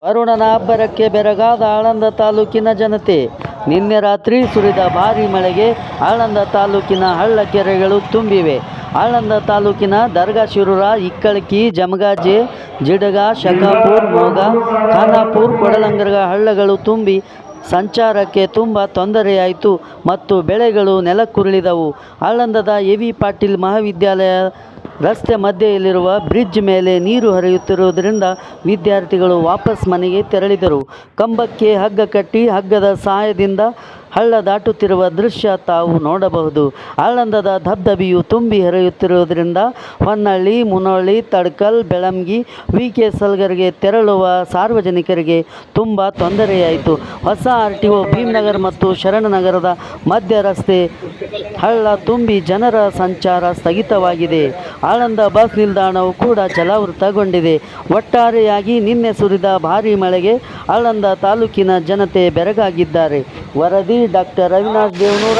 ವರುಣನ ಅಬ್ಬರಕ್ಕೆ ಬೆರಗಾದ ಆಳಂದ ತಾಲೂಕಿನ ಜನತೆ. ನಿನ್ನೆ ರಾತ್ರಿ ಸುರಿದ ಭಾರೀ ಮಳೆಗೆ ಆಳಂದ ತಾಲೂಕಿನ ಹಳ್ಳ ಕೆರೆಗಳು ತುಂಬಿವೆ. ಆಳಂದ ತಾಲೂಕಿನ ದರ್ಗಾ ಶಿರೂರ, ಇಕ್ಕಳಕಿ, ಜಮಗಾಜೆ, ಜಿಡಗ, ಶಕಾಪುರ, ಮೋಗ, ಖಾನಾಪುರ, ಕೊಡಲಂಗರ ಹಳ್ಳಗಳು ತುಂಬಿ ಸಂಚಾರಕ್ಕೆ ತುಂಬ ತೊಂದರೆಯಾಯಿತು ಮತ್ತು ಬೆಳೆಗಳು ನೆಲಕ್ಕುರುಳಿದವು. ಆಳಂದದ ಎ.ವಿ. ಪಾಟೀಲ್ ಮಹಾವಿದ್ಯಾಲಯ ರಸ್ತೆ ಮಧ್ಯೆಯಲ್ಲಿರುವ ಬ್ರಿಡ್ಜ್ ಮೇಲೆ ನೀರು ಹರಿಯುತ್ತಿರುವುದರಿಂದ ವಿದ್ಯಾರ್ಥಿಗಳು ವಾಪಸ್ ಮನೆಗೆ ತೆರಳಿದರು. ಕಂಬಕ್ಕೆ ಹಗ್ಗ ಕಟ್ಟಿ ಹಗ್ಗದ ಸಹಾಯದಿಂದ ಹಳ್ಳ ದಾಟುತ್ತಿರುವ ದೃಶ್ಯ ತಾವು ನೋಡಬಹುದು. ಆಳಂದದ ದಬ್ದಬಿಯು ತುಂಬಿ ಹರಿಯುತ್ತಿರುವುದರಿಂದ ಹೊನ್ನಳ್ಳಿ, ಮುನೋಳ್ಳಿ, ತಡ್ಕಲ್, ಬೆಳಂಗಿ, ವಿ.ಕೆ. ಸಲ್ಗರ್ಗೆ ತೆರಳುವ ಸಾರ್ವಜನಿಕರಿಗೆ ತುಂಬ ತೊಂದರೆಯಾಯಿತು. ಹೊಸ ಆರ್.ಟಿ.ಒ ಭೀಮನಗರ ಮತ್ತು ಶರಣನಗರದ ಮಧ್ಯ ರಸ್ತೆ ಹಳ್ಳ ತುಂಬಿ ಜನರ ಸಂಚಾರ ಸ್ಥಗಿತವಾಗಿದೆ. ಆಳಂದ ಬಸ್ ನಿಲ್ದಾಣವು ಕೂಡ ಜಲಾವೃತಗೊಂಡಿದೆ. ಒಟ್ಟಾರೆಯಾಗಿ ನಿನ್ನೆ ಸುರಿದ ಭಾರೀ ಮಳೆಗೆ ಆಳಂದ ತಾಲೂಕಿನ ಜನತೆ ಬೆರಗಾಗಿದ್ದಾರೆ. ವರದಿ ಡಾಕ್ಟರ್ ಅವಿನಾಶ್ ದೇವನೂರ.